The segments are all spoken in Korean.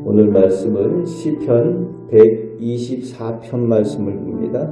오늘 말씀은 시편 124편 말씀을 봅니다.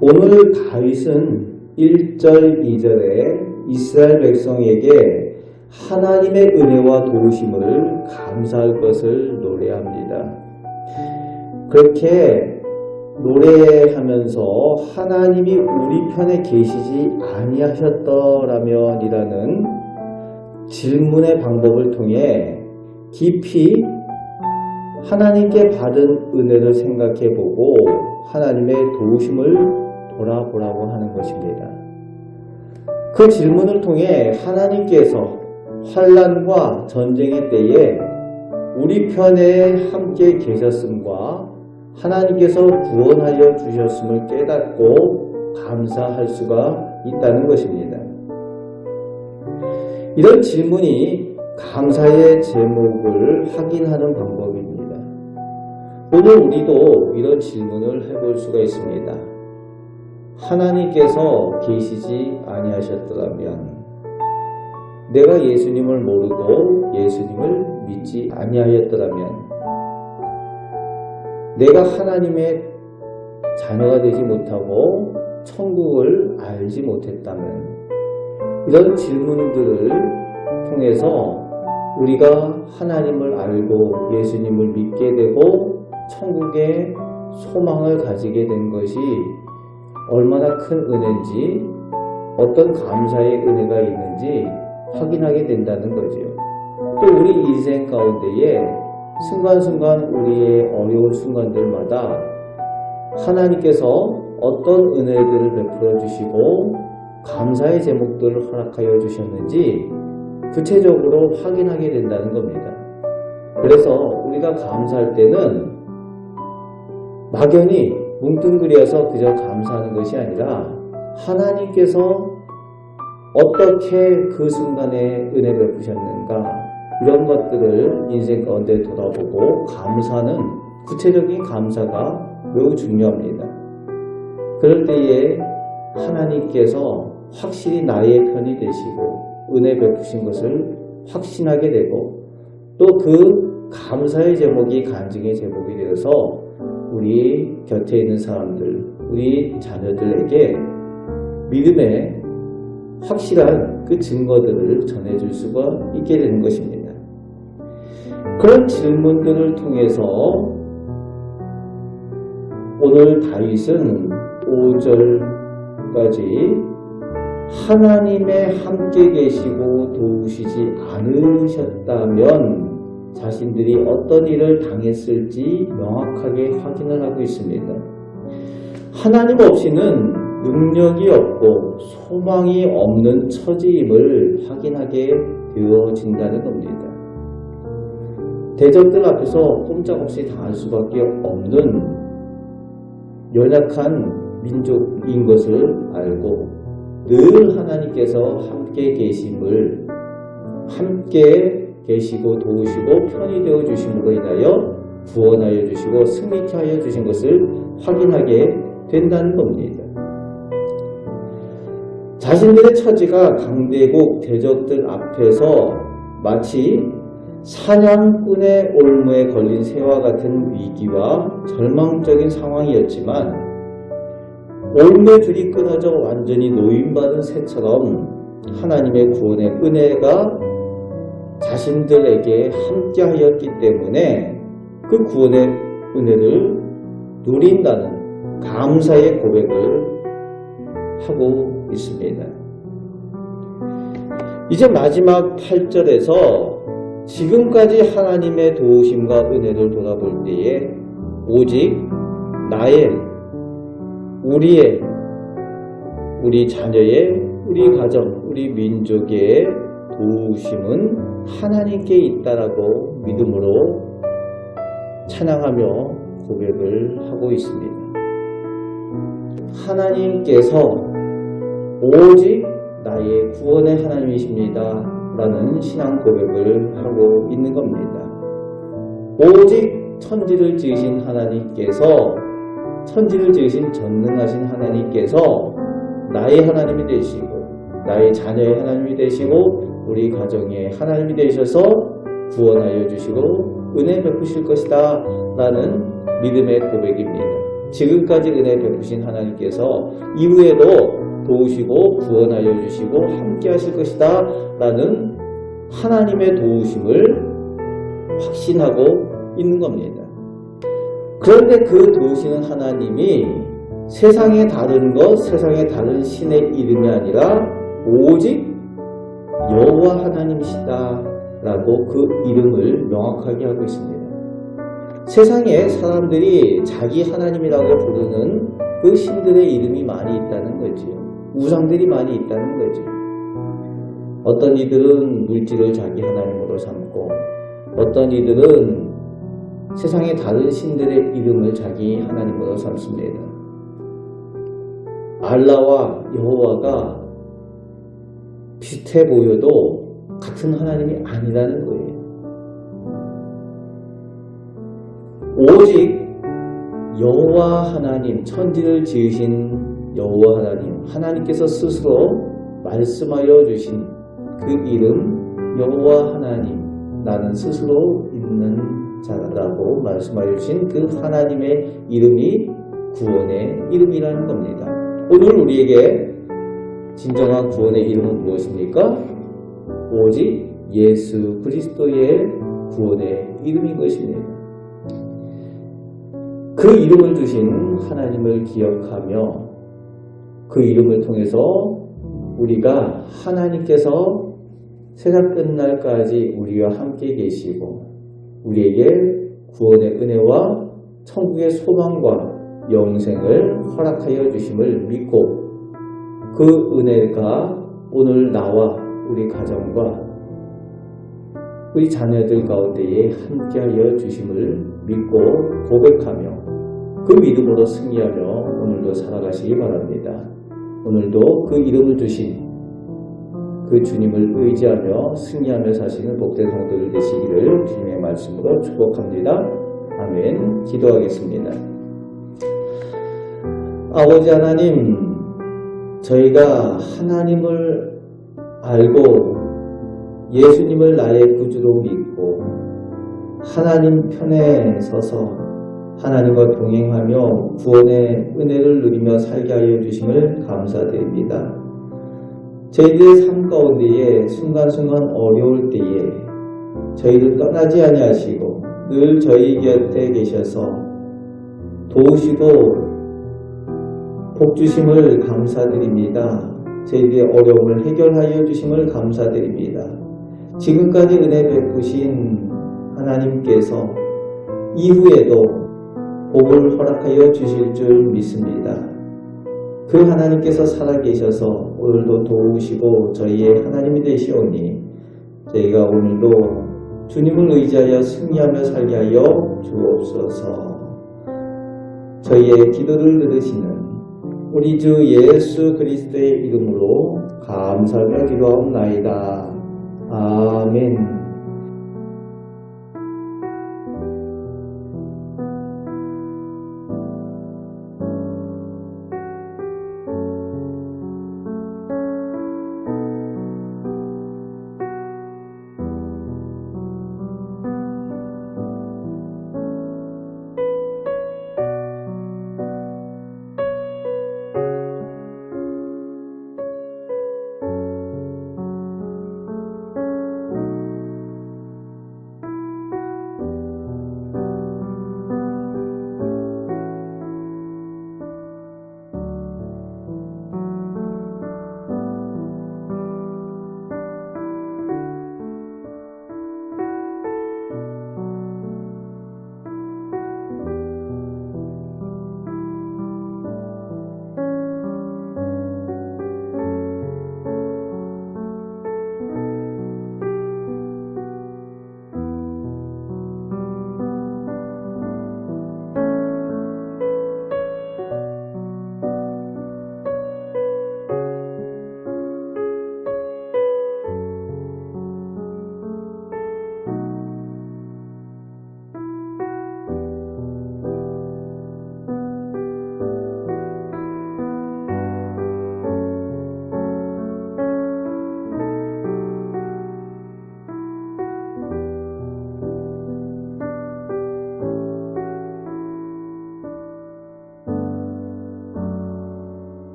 오늘 다윗은 1절, 2절에 이스라엘 백성에게 하나님의 은혜와 도우심을 감사할 것을 노래합니다. 그렇게 노래하면서 하나님이 우리 편에 계시지 아니하셨더라면이라는 질문의 방법을 통해 깊이 하나님께 받은 은혜를 생각해보고 하나님의 도우심을 돌아보라고 하는 것입니다. 그 질문을 통해 하나님께서 환난과 전쟁의 때에 우리 편에 함께 계셨음과 하나님께서 구원하여 주셨음을 깨닫고 감사할 수가 있다는 것입니다. 이런 질문이 감사의 제목을 확인하는 방법입니다. 오늘 우리도 이런 질문을 해볼 수가 있습니다. 하나님께서 계시지 아니하셨더라면, 내가 예수님을 모르고 예수님을 믿지 아니하였더라면, 내가 하나님의 자녀가 되지 못하고 천국을 알지 못했다면, 이런 질문들을 통해서 우리가 하나님을 알고 예수님을 믿게 되고 천국의 소망을 가지게 된 것이 얼마나 큰 은혜인지, 어떤 감사의 은혜가 있는지 확인하게 된다는 거지요. 또 우리 인생 가운데에 순간순간 우리의 어려운 순간들마다 하나님께서 어떤 은혜들을 베풀어 주시고 감사의 제목들을 허락하여 주셨는지 구체적으로 확인하게 된다는 겁니다. 그래서 우리가 감사할 때는 막연히 뭉뚱그려서 그저 감사하는 것이 아니라 하나님께서 어떻게 그 순간에 은혜 베푸셨는가, 이런 것들을 인생 가운데 돌아보고 감사는, 구체적인 감사가 매우 중요합니다. 그럴 때에 하나님께서 확실히 나의 편이 되시고 은혜 베푸신 것을 확신하게 되고, 또 그 감사의 제목이 간증의 제목이 되어서 우리 곁에 있는 사람들, 우리 자녀들에게 믿음의 확실한 그 증거들을 전해줄 수가 있게 되는 것입니다. 그런 질문들을 통해서 오늘 다윗은 5절까지 하나님의 함께 계시고 도우시지 않으셨다면 자신들이 어떤 일을 당했을지 명확하게 확인을 하고 있습니다. 하나님 없이는 능력이 없고 소망이 없는 처지임을 확인하게 되어진다는 겁니다. 대적들 앞에서 꼼짝없이 당할 수밖에 없는 연약한 민족인 것을 알고 늘 하나님께서 함께 계심을, 함께 계시고 도우시고 편히 되어 주심으로 인하여 구원하여 주시고 승리케 하여 주신 것을 확인하게 된다는 겁니다. 자신들의 처지가 강대국 대적들 앞에서 마치 사냥꾼의 올무에 걸린 새와 같은 위기와 절망적인 상황이었지만, 올무의 줄이 끊어져 완전히 노임받은 새처럼 하나님의 구원의 은혜가 자신들에게 함께하였기 때문에 그 구원의 은혜를 누린다는 감사의 고백을 하고 있습니다. 이제 마지막 8절에서 지금까지 하나님의 도우심과 은혜를 돌아볼 때에 오직 나의, 우리의, 우리 자녀의, 우리 가정, 우리 민족의 도우심은 하나님께 있다라고 믿음으로 찬양하며 고백을 하고 있습니다. 하나님께서 오직 나의 구원의 하나님이십니다 라는 신앙 고백을 하고 있는 겁니다. 오직 천지를 지으신 하나님께서, 천지를 지으신 전능하신 하나님께서 나의 하나님이 되시고 나의 자녀의 하나님이 되시고 우리 가정에 하나님이 되셔서 구원하여 주시고 은혜 베푸실 것이다 라는 믿음의 고백입니다. 지금까지 은혜 베푸신 하나님께서 이후에도 도우시고 구원하여 주시고 함께 하실 것이다 라는 하나님의 도우심을 확신하고 있는 겁니다. 그런데 그 도우시는 하나님이 세상의 다른 것, 세상의 다른 신의 이름이 아니라 오직 여호와 하나님이시다 라고 그 이름을 명확하게 하고 있습니다. 세상에 사람들이 자기 하나님이라고 부르는 그 신들의 이름이 많이 있다는 거지요. 우상들이 많이 있다는 거죠. 어떤 이들은 물질을 자기 하나님으로 삼고 어떤 이들은 세상의 다른 신들의 이름을 자기 하나님으로 삼습니다. 알라와 여호와가 비슷해 보여도 같은 하나님이 아니라는 거예요. 오직 여호와 하나님, 천지를 지으신 여호와 하나님, 하나님께서 스스로 말씀하여 주신 그 이름 여호와 하나님, 나는 스스로 있는 자라고 말씀하여 주신 그 하나님의 이름이 구원의 이름이라는 겁니다. 오늘 우리에게 진정한 구원의 이름은 무엇입니까? 오직 예수 그리스도의 구원의 이름인 것입니다. 그 이름을 주신 하나님을 기억하며 그 이름을 통해서 우리가 하나님께서 세상 끝날까지 우리와 함께 계시고 우리에게 구원의 은혜와 천국의 소망과 영생을 허락하여 주심을 믿고 그 은혜가 오늘 나와 우리 가정과 우리 자녀들 가운데에 함께하여 주심을 믿고 고백하며 그 믿음으로 승리하며 오늘도 살아가시기 바랍니다. 오늘도 그 이름을 주신 그 주님을 의지하며 승리하며 사시는 복된 성도들 되시기를 주님의 말씀으로 축복합니다. 아멘. 기도하겠습니다. 아버지 하나님, 저희가 하나님을 알고 예수님을 나의 구주로 믿고 하나님 편에 서서 하나님과 동행하며 구원의 은혜를 누리며 살게 하여 주심을 감사드립니다. 저희들의 삶 가운데에 순간순간 어려울 때에 저희를 떠나지 아니하시고 늘 저희 곁에 계셔서 도우시고 복주심을 감사드립니다. 저희들의 어려움을 해결하여 주심을 감사드립니다. 지금까지 은혜 베푸신 하나님께서 이후에도 복을 허락하여 주실 줄 믿습니다. 그 하나님께서 살아계셔서 오늘도 도우시고 저희의 하나님이 되시오니 저희가 오늘도 주님을 의지하여 승리하며 살게 하여 주옵소서. 저희의 기도를 들으시는 우리 주 예수 그리스도의 이름으로 감사하며 기도하옵나이다. 아멘.